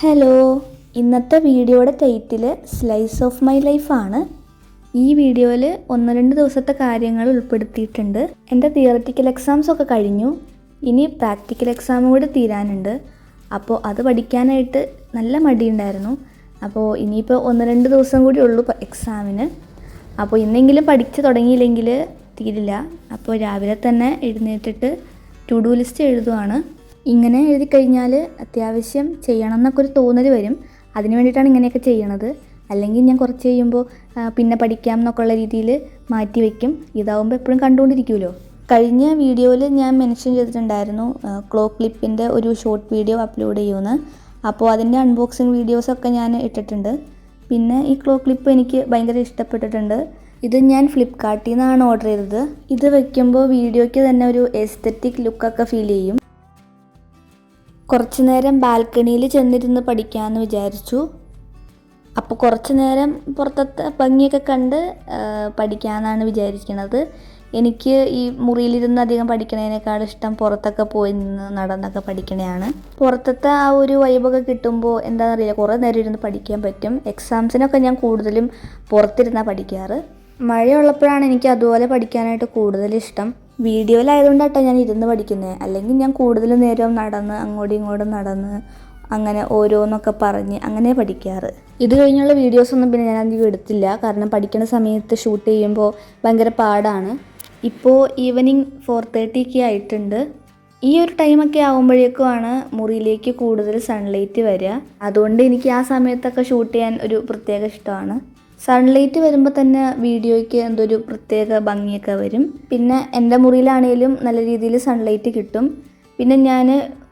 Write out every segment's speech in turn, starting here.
Hello, ഇന്നത്തെ വീഡിയോയുടെ title slice of my ലൈഫാണ്. ഈ വീഡിയോയിൽ 1-2 ദിവസത്തെ കാര്യങ്ങൾ ഉൾപ്പെടുത്തിയിട്ടുണ്ട്. എൻ്റെ തിയററ്റിക്കൽ എക്സാംസ് ഒക്കെ കഴിഞ്ഞു, ഇനി പ്രാക്ടിക്കൽ എക്സാം കൂടി തീരാനുണ്ട്. അപ്പോൾ അത് പഠിക്കാനായിട്ട് നല്ല മടിയുണ്ടായിരുന്നു. അപ്പോൾ ഇനിയിപ്പോൾ 1-2 ദിവസം കൂടി ഉള്ളൂ എക്സാമിന്. അപ്പോൾ ഇന്നെങ്കിലും പഠിച്ച് തുടങ്ങിയില്ലെങ്കിൽ തീരില്ല. അപ്പോൾ രാവിലെ തന്നെ എഴുന്നേറ്റിട്ട് ടു ഡു ലിസ്റ്റ് എഴുതുവാണ്. ഇങ്ങനെ എഴുതി കഴിഞ്ഞാൽ അത്യാവശ്യം ചെയ്യണം എന്നൊക്കെ ഒരു തോന്നൽ വരും. അതിന് വേണ്ടിയിട്ടാണ് ഇങ്ങനെയൊക്കെ ചെയ്യണത്. അല്ലെങ്കിൽ ഞാൻ കുറച്ച് കഴിയുമ്പോൾ പിന്നെ പഠിക്കാം എന്നൊക്കെ ഉള്ള രീതിയിൽ മാറ്റി വയ്ക്കും. ഇതാവുമ്പോൾ എപ്പോഴും കണ്ടുകൊണ്ടിരിക്കുമല്ലോ. കഴിഞ്ഞ വീഡിയോയിൽ ഞാൻ മെൻഷൻ ചെയ്തിട്ടുണ്ടായിരുന്നു ക്ലോ ക്ലിപ്പിൻ്റെ ഒരു ഷോർട്ട് വീഡിയോ അപ്ലോഡ് ചെയ്യുമെന്ന്. അപ്പോൾ അതിൻ്റെ അൺബോക്സിങ് വീഡിയോസൊക്കെ ഞാൻ ഇട്ടിട്ടുണ്ട്. പിന്നെ ഈ ക്ലോ ക്ലിപ്പ് എനിക്ക് ഭയങ്കര ഇഷ്ടപ്പെട്ടിട്ടുണ്ട്. ഇത് ഞാൻ ഫ്ലിപ്കാർട്ടിൽ നിന്നാണ് ഓർഡർ ചെയ്തത്. ഇത് വയ്ക്കുമ്പോൾ വീഡിയോയ്ക്ക് തന്നെ ഒരു എസ്തെറ്റിക് ലുക്കൊക്കെ ഫീൽ ചെയ്യും. കുറച്ച് നേരം ബാൽക്കണിയിൽ ചെന്നിരുന്ന് പഠിക്കാമെന്ന് വിചാരിച്ചു. അപ്പോൾ കുറച്ച് നേരം പുറത്തത്തെ ഭംഗിയൊക്കെ കണ്ട് പഠിക്കാമെന്നാണ് വിചാരിക്കുന്നത്. എനിക്ക് ഈ മുറിയിലിരുന്ന് അധികം പഠിക്കണതിനേക്കാൾ ഇഷ്ടം പുറത്തൊക്കെ പോയി നിന്ന് നടന്നൊക്കെ പഠിക്കണതാണ്. പുറത്തത്തെ ആ ഒരു വൈബൊക്കെ കിട്ടുമ്പോൾ എന്താണെന്നറിയില്ല, കുറേ നേരം ഇരുന്ന് പഠിക്കാൻ പറ്റും. എക്സാംസിനൊക്കെ ഞാൻ കൂടുതലും പുറത്തിരുന്നാണ് പഠിക്കാറ്. മഴയുള്ളപ്പോഴാണ് എനിക്ക് അതുപോലെ പഠിക്കാനായിട്ട് കൂടുതലിഷ്ടം. വീഡിയോയിലായതുകൊണ്ടാട്ടോ ഞാൻ ഇരുന്ന് പഠിക്കുന്നത്. അല്ലെങ്കിൽ ഞാൻ കൂടുതൽ നേരം നടന്ന് അങ്ങോട്ടും ഇങ്ങോട്ടും നടന്ന് അങ്ങനെ ഓരോന്നൊക്കെ പറഞ്ഞ് അങ്ങനെ പഠിക്കാറ്. ഇത് കഴിഞ്ഞുള്ള വീഡിയോസൊന്നും പിന്നെ ഞാൻ അധികം എടുത്തില്ല. കാരണം പഠിക്കുന്ന സമയത്ത് ഷൂട്ട് ചെയ്യുമ്പോൾ ഭയങ്കര പാടാണ്. ഇപ്പോൾ ഈവനിങ് 4:30 ആയിട്ടുണ്ട്. ഈ ഒരു ടൈമൊക്കെ ആകുമ്പോഴേക്കുമാണ് മുറിയിലേക്ക് കൂടുതൽ സൺലൈറ്റ് വരിക. അതുകൊണ്ട് എനിക്ക് ആ സമയത്തൊക്കെ ഷൂട്ട് ചെയ്യാൻ ഒരു പ്രത്യേക ഇഷ്ടമാണ്. സൺലൈറ്റ് വരുമ്പോൾ തന്നെ വീഡിയോയ്ക്ക് എന്തൊരു പ്രത്യേക ഭംഗിയൊക്കെ വരും. പിന്നെ എൻ്റെ മുറിയിലാണെങ്കിലും നല്ല രീതിയിൽ സൺലൈറ്റ് കിട്ടും. പിന്നെ ഞാൻ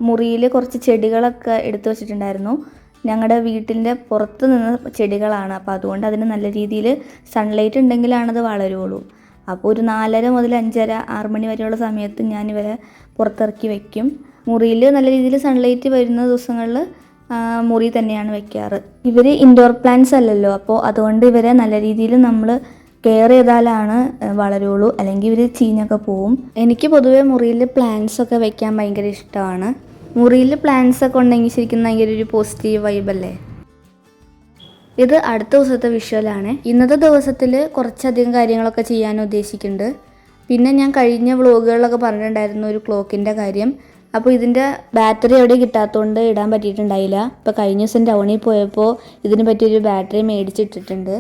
മുറിയിൽ കുറച്ച് ചെടികളൊക്കെ എടുത്തു വച്ചിട്ടുണ്ടായിരുന്നു. ഞങ്ങളുടെ വീട്ടിൻ്റെ പുറത്ത് നിന്ന് ചെടികളാണ്. അപ്പോൾ അതുകൊണ്ട് അതിന് നല്ല രീതിയിൽ സൺലൈറ്റ് ഉണ്ടെങ്കിലാണത് വളരുള്ളൂ. അപ്പോൾ ഒരു 4:30 മുതൽ 5:30-6 മണി വരെയുള്ള സമയത്ത് ഞാനിവരെ പുറത്തിറക്കി വയ്ക്കും. മുറിയിൽ നല്ല രീതിയിൽ സൺലൈറ്റ് വരുന്ന ദിവസങ്ങളിൽ മുറി തന്നെയാണ് വെക്കാറ്. ഇവർ ഇൻഡോർ പ്ലാന്റ്സ് അല്ലല്ലോ, അപ്പോൾ അതുകൊണ്ട് ഇവരെ നല്ല രീതിയിൽ നമ്മൾ കെയർ ചെയ്താലാണ് വളരുള്ളൂ. അല്ലെങ്കിൽ ഇവർ ചീഞ്ഞൊക്കെ പോവും. എനിക്ക് പൊതുവേ മുറിയിൽ പ്ലാന്റ്സ് ഒക്കെ വെക്കാൻ ഭയങ്കര ഇഷ്ടമാണ്. മുറിയിൽ പ്ലാന്റ്സ് ഒക്കെ ഉണ്ടെങ്കിൽ ശരിക്കും ഭയങ്കര ഒരു പോസിറ്റീവ് വൈബല്ലേ. ഇത് അടുത്ത ദിവസത്തെ വിഷ്വലാണ്. ഇന്നത്തെ ദിവസത്തിൽ കുറച്ചധികം കാര്യങ്ങളൊക്കെ ചെയ്യാൻ ഉദ്ദേശിക്കുന്നുണ്ട്. പിന്നെ ഞാൻ കഴിഞ്ഞ വ്ളോഗുകളിലൊക്കെ പറഞ്ഞിട്ടുണ്ടായിരുന്നു ഒരു ക്ലോക്കിൻ്റെ കാര്യം. അപ്പോൾ ഇതിൻ്റെ ബാറ്ററി എവിടെ കിട്ടാത്തതുകൊണ്ട് ഇടാൻ പറ്റിയിട്ടുണ്ടായില്ല. ഇപ്പോൾ കഴിഞ്ഞ ദിവസം ടൗണിൽ പോയപ്പോൾ ഇതിന് പറ്റിയൊരു ബാറ്ററി മേടിച്ചിട്ടിട്ടുണ്ട്.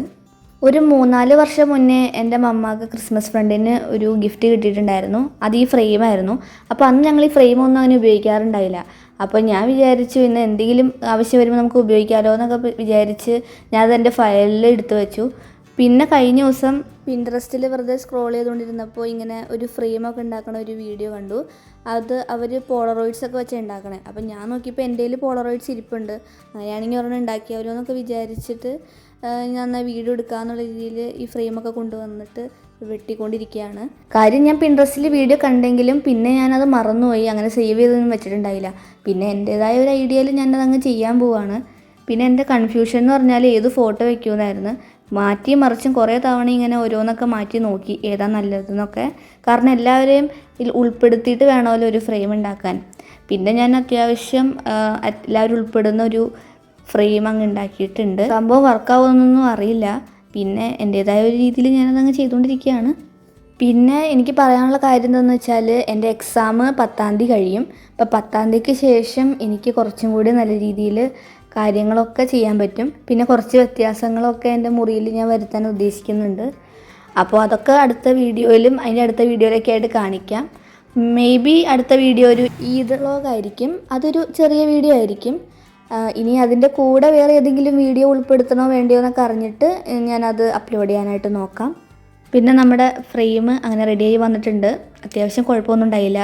ഒരു 3-4 വർഷം മുന്നേ എൻ്റെ മമ്മാക്ക് ക്രിസ്മസ് ഫ്രണ്ടിന് ഒരു ഗിഫ്റ്റ് കിട്ടിയിട്ടുണ്ടായിരുന്നു. അത് ഈ ഫ്രെയിമായിരുന്നു. അപ്പോൾ അന്ന് ഞങ്ങൾ ഈ ഫ്രെയിമൊന്നും അങ്ങനെ ഉപയോഗിക്കാറുണ്ടായില്ല. അപ്പോൾ ഞാൻ വിചാരിച്ചു ഇന്ന് എന്തെങ്കിലും ആവശ്യം വരുമ്പോൾ നമുക്ക് ഉപയോഗിക്കാമല്ലോ എന്നൊക്കെ വിചാരിച്ച് ഞാനത് എൻ്റെ ഫയലിൽ എടുത്തു വെച്ചു. പിന്നെ കഴിഞ്ഞ ദിവസം പിൻട്രസ്റ്റിൽ വെറുതെ സ്ക്രോൾ ചെയ്തുകൊണ്ടിരുന്നപ്പോൾ ഇങ്ങനെ ഒരു ഫ്രെയിമൊക്കെ ഉണ്ടാക്കണ ഒരു വീഡിയോ കണ്ടു. അത് അവർ പോളറോയിഡ്സ് ഒക്കെ വെച്ച് ഉണ്ടാക്കണേ. അപ്പം ഞാൻ നോക്കിയപ്പോൾ എൻ്റെ കയ്യിൽ പോളറോയിഡ്സ് ഇരിപ്പുണ്ട്. അങ്ങനെയാണെങ്കിൽ ഒരെണ്ണം ഉണ്ടാക്കിയാലോ എന്നൊക്കെ വിചാരിച്ചിട്ട് ഞാൻ വീഡിയോ എടുക്കാമെന്നുള്ള രീതിയിൽ ഈ ഫ്രെയിമൊക്കെ കൊണ്ടുവന്നിട്ട് വെട്ടിക്കൊണ്ടിരിക്കുകയാണ്. കാര്യം ഞാൻ പിൻട്രസ്റ്റിൽ വീഡിയോ കണ്ടെങ്കിലും പിന്നെ ഞാനത് മറന്നുപോയി. അങ്ങനെ സേവ് ചെയ്തൊന്നും വെച്ചിട്ടുണ്ടായില്ല. പിന്നെ എൻ്റേതായ ഒരു ഐഡിയയിൽ ഞാനത് അങ്ങ് ചെയ്യാൻ പോവാണ്. പിന്നെ എൻ്റെ കൺഫ്യൂഷൻ എന്ന് പറഞ്ഞാൽ ഏത് ഫോട്ടോ വയ്ക്കുമെന്നായിരുന്നു. മാറ്റി മറിച്ചും കുറേ തവണ ഇങ്ങനെ ഓരോന്നൊക്കെ മാറ്റി നോക്കി ഏതാ നല്ലതെന്നൊക്കെ. കാരണം എല്ലാവരെയും ഇതിൽ ഉൾപ്പെടുത്തിയിട്ട് വേണമല്ലോ ഒരു ഫ്രെയിം ഉണ്ടാക്കാൻ. പിന്നെ ഞാൻ അത്യാവശ്യം എല്ലാവരും ഉൾപ്പെടുന്ന ഒരു ഫ്രെയിം അങ്ങ് ഉണ്ടാക്കിയിട്ടുണ്ട്. സംഭവം വർക്കാവുമെന്നൊന്നും അറിയില്ല. പിന്നെ എൻ്റേതായ ഒരു രീതിയിൽ ഞാനതങ്ങ് ചെയ്തുകൊണ്ടിരിക്കുകയാണ്. പിന്നെ എനിക്ക് പറയാനുള്ള കാര്യം എന്താണെന്ന് വെച്ചാൽ എൻ്റെ എക്സാം 10-ാം തീയതി കഴിയും. അപ്പോൾ 10-ാം തീയതിക്ക് ശേഷം എനിക്ക് കുറച്ചും കൂടി നല്ല രീതിയിൽ കാര്യങ്ങളൊക്കെ ചെയ്യാൻ പറ്റും. പിന്നെ കുറച്ച് വ്യത്യാസങ്ങളൊക്കെ എൻ്റെ മുറിയിൽ ഞാൻ വരുത്താൻ ഉദ്ദേശിക്കുന്നുണ്ട്. അപ്പോൾ അതൊക്കെ അടുത്ത വീഡിയോയിലും അതിൻ്റെ അടുത്ത വീഡിയോയിലൊക്കെ ആയിട്ട് കാണിക്കാം. മേ ബി അടുത്ത വീഡിയോ ഒരു ഈദ് വ്ളോഗായിരിക്കും. അതൊരു ചെറിയ വീഡിയോ ആയിരിക്കും. ഇനി അതിൻ്റെ കൂടെ വേറെ ഏതെങ്കിലും വീഡിയോ ഉൾപ്പെടുത്തണോ വേണ്ടിയോ എന്നൊക്കെ അറിഞ്ഞിട്ട് ഞാനത് അപ്ലോഡ് ചെയ്യാനായിട്ട് നോക്കാം. പിന്നെ നമ്മുടെ ഫ്രെയിം അങ്ങനെ റെഡിയായി വന്നിട്ടുണ്ട്. അത്യാവശ്യം കുഴപ്പമൊന്നും ഉണ്ടായില്ല.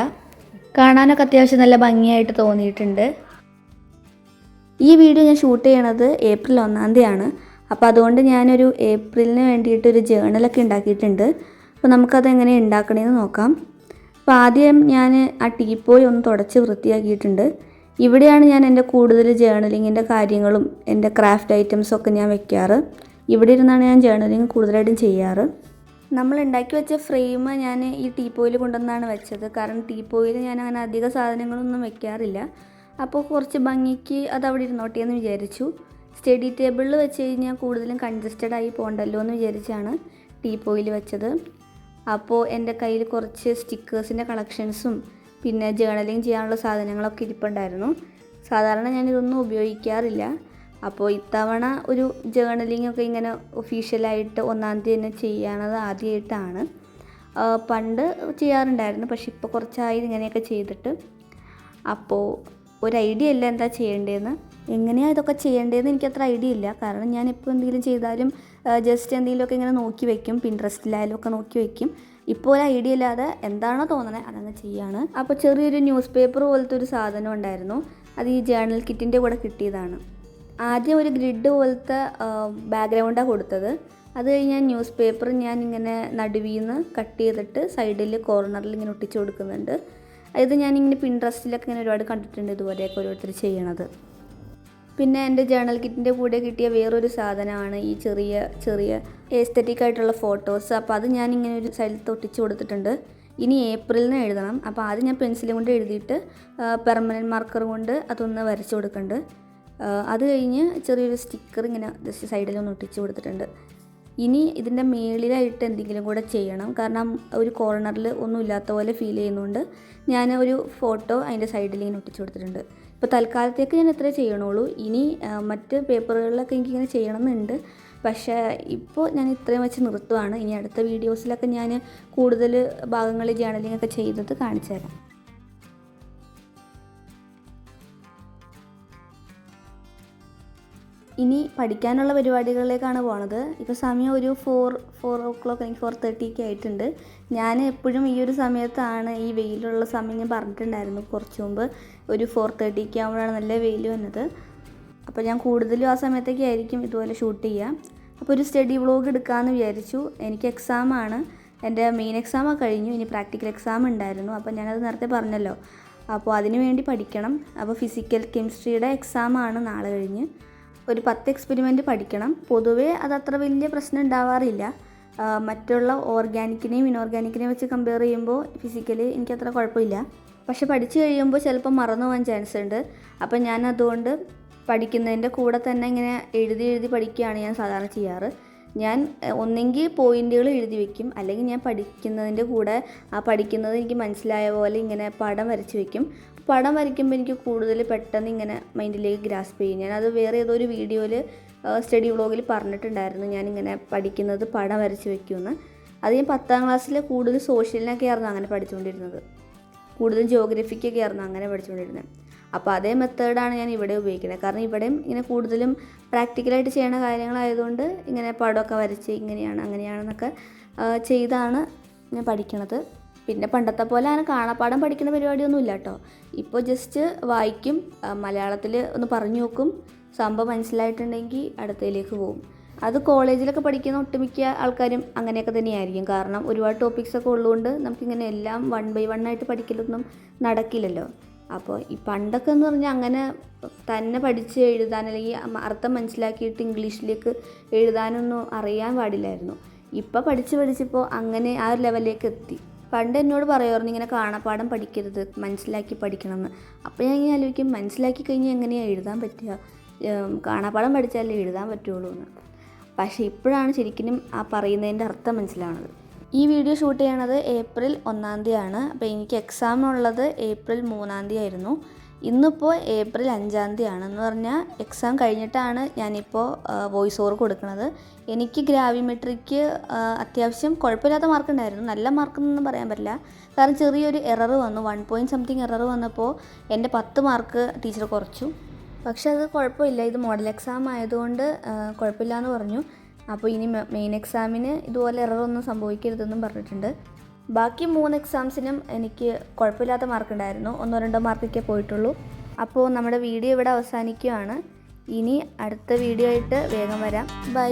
കാണാനൊക്കെ അത്യാവശ്യം നല്ല ഭംഗിയായിട്ട് തോന്നിയിട്ടുണ്ട്. ഈ വീഡിയോ ഞാൻ ഷൂട്ട് ചെയ്യണത് ഏപ്രിൽ 1-ാം തീയതിയാണ്. അപ്പോൾ അതുകൊണ്ട് ഞാനൊരു ഏപ്രിലിന് വേണ്ടിയിട്ടൊരു ജേണലൊക്കെ ഉണ്ടാക്കിയിട്ടുണ്ട്. അപ്പോൾ നമുക്കത് എങ്ങനെ ഉണ്ടാക്കണമെന്ന് നോക്കാം. അപ്പോൾ ആദ്യം ഞാൻ ആ ടീപ്പോയി ഒന്ന് തുടച്ച് വൃത്തിയാക്കിയിട്ടുണ്ട്. ഇവിടെയാണ് ഞാൻ എൻ്റെ കൂടുതൽ ജേണലിങ്ങിൻ്റെ കാര്യങ്ങളും എൻ്റെ ക്രാഫ്റ്റ് ഐറ്റംസൊക്കെ ഞാൻ വെക്കാറ്. ഇവിടെ ഇരുന്നാണ് ഞാൻ ജേണലിങ് കൂടുതലായിട്ടും ചെയ്യാറ്. നമ്മൾ ഉണ്ടാക്കി വെച്ച ഫ്രെയിം ഞാൻ ഈ ടീപ്പോയിൽ കൊണ്ടുവന്നാണ് വെച്ചത്. കാരണം ടീപ്പോയിൽ ഞാൻ അങ്ങനെ അധിക സാധനങ്ങളൊന്നും വെക്കാറില്ല. അപ്പോൾ കുറച്ച് ഭംഗിക്ക് അത് അവിടെ ഇരുന്നോട്ടെ എന്ന് വിചാരിച്ചു. സ്റ്റഡി ടേബിളിൽ വെച്ച് കഴിഞ്ഞാൽ കൂടുതലും കൺജസ്റ്റഡ് ആയി പോകണ്ടല്ലോ എന്ന് വിചാരിച്ചാണ് ടീപ്പോയിൽ വെച്ചത്. അപ്പോൾ എൻ്റെ കയ്യിൽ കുറച്ച് സ്റ്റിക്കേഴ്സിൻ്റെ കളക്ഷൻസും പിന്നെ ജേർണലിങ് ചെയ്യാനുള്ള സാധനങ്ങളൊക്കെ ഇരിപ്പുണ്ടായിരുന്നു. സാധാരണ ഞാനിതൊന്നും ഉപയോഗിക്കാറില്ല. അപ്പോൾ ഇത്തവണ ഒരു ജേർണലിംഗ് ഒക്കെ ഇങ്ങനെ ഒഫീഷ്യലായിട്ട് 1-ാം തീയതി തന്നെ ചെയ്യണത് ആദ്യമായിട്ടാണ്. പണ്ട് ചെയ്യാറുണ്ടായിരുന്നു, പക്ഷെ ഇപ്പോൾ കുറച്ചായി ഇങ്ങനെയൊക്കെ ചെയ്തിട്ട്. അപ്പോൾ ഒരു ഐഡിയ ഇല്ല എന്താ ചെയ്യേണ്ടതെന്ന്. എങ്ങനെയാണ് ഇതൊക്കെ ചെയ്യേണ്ടതെന്ന് എനിക്കത്ര ഐഡിയ ഇല്ല. കാരണം ഞാൻ ഇപ്പോൾ എന്തെങ്കിലും ചെയ്താലും ജസ്റ്റ് എന്തെങ്കിലുമൊക്കെ ഇങ്ങനെ നോക്കി വയ്ക്കും, പിൻട്രസ്റ്റിലായാലും ഒക്കെ നോക്കി വയ്ക്കും. ഇപ്പോൾ ഒരു ഐഡിയ ഇല്ലാതെ എന്താണോ തോന്നുന്നത് അതങ്ങ് ചെയ്യാണ്. അപ്പോൾ ചെറിയൊരു ന്യൂസ് പേപ്പർ പോലത്തെ ഒരു സാധനം ഉണ്ടായിരുന്നു. അത് ഈ ജേർണൽ കിറ്റിൻ്റെ കൂടെ കിട്ടിയതാണ്. ആദ്യം ഒരു ഗ്രിഡ് പോലത്തെ ബാക്ക്ഗ്രൗണ്ടാണ് കൊടുത്തത്. അത് കഴിഞ്ഞ് ന്യൂസ് പേപ്പർ ഞാൻ ഇങ്ങനെ നടുവിൽ നിന്ന് കട്ട് ചെയ്തിട്ട് സൈഡിൽ കോർണറിൽ ഇങ്ങനെ ഒട്ടിച്ച് കൊടുക്കുന്നുണ്ട്. ഇത് ഞാനിങ്ങനെ പിൻട്രസ്റ്റിലൊക്കെ ഇങ്ങനെ ഒരുപാട് കണ്ടിട്ടുണ്ട് ഇതുപോലെയൊക്കെ ഓരോരുത്തർ ചെയ്യണത്. പിന്നെ എൻ്റെ ജേർണൽ കിറ്റിൻ്റെ കൂടെ കിട്ടിയ വേറൊരു സാധനമാണ് ഈ ചെറിയ ചെറിയ എസ്തെറ്റിക് ആയിട്ടുള്ള ഫോട്ടോസ്. അപ്പോൾ അത് ഞാനിങ്ങനെ ഒരു സൈഡിൽ ഒട്ടിച്ച് കൊടുത്തിട്ടുണ്ട്. ഇനി ഏപ്രിലിന് എഴുതണം. അപ്പോൾ ആദ്യം ഞാൻ പെൻസിലും കൊണ്ട് എഴുതിയിട്ട് പെർമനൻറ്റ് മാർക്കർ കൊണ്ട് അതൊന്ന് വരച്ച് കൊടുക്കുന്നുണ്ട്. അത് കഴിഞ്ഞ് ചെറിയൊരു സ്റ്റിക്കർ ഇങ്ങനെ ജസ്റ്റ് സൈഡിലൊന്ന് ഒട്ടിച്ച് കൊടുത്തിട്ടുണ്ട്. ഇനി ഇതിൻ്റെ മേളിലായിട്ട് എന്തെങ്കിലും കൂടെ ചെയ്യണം. കാരണം ഒരു കോർണറിൽ ഒന്നും ഇല്ലാത്ത പോലെ ഫീൽ ചെയ്യുന്നതുകൊണ്ട് ഞാൻ ഒരു ഫോട്ടോ അതിൻ്റെ സൈഡിൽ ഇങ്ങനെ ഒട്ടിച്ച് കൊടുത്തിട്ടുണ്ട്. ഇപ്പോൾ തൽക്കാലത്തേക്ക് ഞാൻ ഇത്രേ ചെയ്യണുള്ളൂ. ഇനി മറ്റ് പേപ്പറുകളിലൊക്കെ എനിക്കിങ്ങനെ ചെയ്യണമെന്നുണ്ട്. പക്ഷേ ഇപ്പോൾ ഞാൻ ഇത്രയും വെച്ച് നിർത്തുവാണ്. ഇനി അടുത്ത വീഡിയോസിലൊക്കെ ഞാൻ കൂടുതൽ ഭാഗങ്ങളിൽ ജേർണലിംഗ് ഒക്കെ ചെയ്തത് കാണിച്ചു തരാം. ഇനി പഠിക്കാനുള്ള പരിപാടികളിലേക്കാണ് പോണത്. ഇപ്പോൾ സമയം ഒരു 4 എനിക്ക് 4:30 ആയിട്ടുണ്ട്. ഞാൻ എപ്പോഴും ഈ ഒരു സമയത്താണ്, ഈ വെയിലുള്ള സമയം ഞാൻ പറഞ്ഞിട്ടുണ്ടായിരുന്നു കുറച്ച് മുമ്പ്, ഒരു 4:30 ആകുമ്പോഴാണ് നല്ല വെയിൽ വന്നത്. അപ്പോൾ ഞാൻ കൂടുതലും ആ സമയത്തൊക്കെ ആയിരിക്കും ഇതുപോലെ ഷൂട്ട് ചെയ്യുക. അപ്പോൾ ഒരു സ്റ്റഡി വ്ളോഗ് എടുക്കാമെന്ന് വിചാരിച്ചു. എനിക്ക് എക്സാമാണ്, എൻ്റെ മെയിൻ എക്സാമൊക്കെ കഴിഞ്ഞു. ഇനി പ്രാക്ടിക്കൽ എക്സാം ഉണ്ടായിരുന്നു. അപ്പോൾ ഞാനത് നേരത്തെ പറഞ്ഞല്ലോ. അപ്പോൾ അതിന് വേണ്ടി പഠിക്കണം. അപ്പോൾ ഫിസിക്കൽ കെമിസ്ട്രിയുടെ എക്സാമാണ് നാളെ കഴിഞ്ഞ്. ഒരു 10 എക്സ്പെരിമെൻറ്റ് പഠിക്കണം. പൊതുവേ അതത്ര വലിയ പ്രശ്നം ഉണ്ടാവാറില്ല. മറ്റുള്ള ഓർഗാനിക്കിനെയും ഇനോർഗാനിക്കിനെയും വെച്ച് കമ്പയർ ചെയ്യുമ്പോൾ ഫിസിക്കലി എനിക്കത്ര കുഴപ്പമില്ല. പക്ഷെ പഠിച്ചു കഴിയുമ്പോൾ ചിലപ്പോൾ മറന്നു പോകാൻ ചാൻസ് ഉണ്ട്. അപ്പം ഞാൻ അതുകൊണ്ട് പഠിക്കുന്നതിൻ്റെ കൂടെ തന്നെ ഇങ്ങനെ എഴുതി പഠിക്കുകയാണ് ഞാൻ സാധാരണ ചെയ്യാറ്. ഞാൻ ഒന്നെങ്കിൽ പോയിൻ്റുകൾ എഴുതി വയ്ക്കും, അല്ലെങ്കിൽ ഞാൻ പഠിക്കുന്നതിൻ്റെ കൂടെ ആ പഠിക്കുന്നത് എനിക്ക് മനസ്സിലായ പോലെ ഇങ്ങനെ പടം വരച്ച് വയ്ക്കും. പടം വരയ്ക്കുമ്പോൾ എനിക്ക് കൂടുതൽ പെട്ടെന്ന് ഇങ്ങനെ മൈൻഡിലേക്ക് ഗ്രാസ്പ് ചെയ്യും. ഞാനത് വേറെ ഏതോ ഒരു വീഡിയോയിൽ സ്റ്റഡി വ്ളോഗിൽ പറഞ്ഞിട്ടുണ്ടായിരുന്നു, ഞാനിങ്ങനെ പഠിക്കുന്നത് പടം വരച്ച് വയ്ക്കുമെന്ന്. അത് ഞാൻ 10ാം ക്ലാസ്സിൽ കൂടുതൽ സോഷ്യലിനൊക്കെ ആയിരുന്നു അങ്ങനെ പഠിച്ചുകൊണ്ടിരുന്നത്. കൂടുതൽ ജിയോഗ്രഫിക്കൊക്കെ ആയിരുന്നു അങ്ങനെ പഠിച്ചുകൊണ്ടിരുന്നത്. അപ്പോൾ അതേ മെത്തേഡാണ് ഞാൻ ഇവിടെ ഉപയോഗിക്കുന്നത്. കാരണം ഇവിടെയും ഇങ്ങനെ കൂടുതലും പ്രാക്ടിക്കലായിട്ട് ചെയ്യണ കാര്യങ്ങളായതുകൊണ്ട് ഇങ്ങനെ പടമൊക്കെ വരച്ച് ഇങ്ങനെയാണ് അങ്ങനെയാണെന്നൊക്കെ ചെയ്താണ് ഞാൻ പഠിക്കണത്. പിന്നെ പണ്ടത്തെ പോലെ അങ്ങനെ കാണാപ്പാടം പഠിക്കുന്ന പരിപാടിയൊന്നും ഇല്ല കേട്ടോ. ഇപ്പോൾ ജസ്റ്റ് വായിക്കും, മലയാളത്തിൽ ഒന്ന് പറഞ്ഞു നോക്കും, സംഭവം മനസ്സിലായിട്ടുണ്ടെങ്കിൽ അടുത്തതിലേക്ക് പോകും. അത് കോളേജിലൊക്കെ പഠിക്കുന്ന ഒട്ടുമിക്ക ആൾക്കാരും അങ്ങനെയൊക്കെ തന്നെയായിരിക്കും. കാരണം ഒരുപാട് ടോപ്പിക്സൊക്കെ ഉള്ളതുകൊണ്ട് നമുക്കിങ്ങനെ എല്ലാം 1 by 1 ആയിട്ട് പഠിക്കലൊന്നും നടക്കില്ലല്ലോ. അപ്പോൾ ഈ പണ്ടൊക്കെ എന്ന് പറഞ്ഞാൽ അങ്ങനെ തന്നെ പഠിച്ച് എഴുതാൻ അല്ലെങ്കിൽ അർത്ഥം മനസ്സിലാക്കിയിട്ട് ഇംഗ്ലീഷിലേക്ക് എഴുതാനൊന്നും അറിയാൻ പാടില്ലായിരുന്നു. ഇപ്പോൾ പഠിച്ചിപ്പോൾ അങ്ങനെ ആ ഒരു ലെവലിലേക്ക് എത്തി. പണ്ട് എന്നോട് പറയുമായിരുന്നു ഇങ്ങനെ കാണാപ്പാടം പഠിക്കരുത്, മനസ്സിലാക്കി പഠിക്കണമെന്ന്. അപ്പോൾ ഞാൻ ഇങ്ങനെ ആലോചിക്കും, മനസ്സിലാക്കി കഴിഞ്ഞാൽ എങ്ങനെയാണ് എഴുതാൻ പറ്റുക? കാണാപ്പാടം പഠിച്ചാലേ എഴുതാൻ പറ്റുള്ളൂ എന്ന്. പക്ഷേ ഇപ്പോഴാണ് ശരിക്കും ആ പറയുന്നതിൻ്റെ അർത്ഥം മനസ്സിലാവുന്നത്. ഈ വീഡിയോ ഷൂട്ട് ചെയ്യണത് ഏപ്രിൽ 1-ാം തീയതിയാണ്. അപ്പോൾ എനിക്ക് എക്സാം ഉള്ളത് ഏപ്രിൽ 3-ാം തീയതി ആയിരുന്നു. ഇന്നിപ്പോൾ ഏപ്രിൽ 5-ാം തീയതിയാണ്. എന്ന് പറഞ്ഞാൽ എക്സാം കഴിഞ്ഞിട്ടാണ് ഞാനിപ്പോൾ വോയിസ് ഓവർ കൊടുക്കുന്നത്. എനിക്ക് ഗ്രാവിമെട്രിക്ക് അത്യാവശ്യം കുഴപ്പമില്ലാത്ത മാർക്ക് ഉണ്ടായിരുന്നു. നല്ല മാർക്കെന്നൊന്നും പറയാൻ പറ്റില്ല. കാരണം ചെറിയൊരു എറർ വന്നു, 1 point something എറർ വന്നപ്പോൾ എൻ്റെ 10 മാർക്ക് ടീച്ചർ കുറച്ചു. പക്ഷെ അത് കുഴപ്പമില്ല, ഇത് മോഡൽ എക്സാം ആയതുകൊണ്ട് കുഴപ്പമില്ല എന്ന് പറഞ്ഞു. അപ്പോൾ ഇനി മെയിൻ എക്സാമിന് ഇതുപോലെ എററൊന്നും സംഭവിക്കരുതെന്നും പറഞ്ഞിട്ടുണ്ട്. ബാക്കി 3 എക്സാംസിനും എനിക്ക് കുഴപ്പമില്ലാത്ത മാർക്ക് ഉണ്ടായിരുന്നു. 1-2 മാർക്കൊക്കെ പോയിട്ടുള്ളൂ. അപ്പോൾ നമ്മുടെ വീഡിയോ ഇവിടെ അവസാനിക്കുകയാണ്. ഇനി അടുത്ത വീഡിയോ ആയിട്ട് വേഗം വരാം. ബൈ.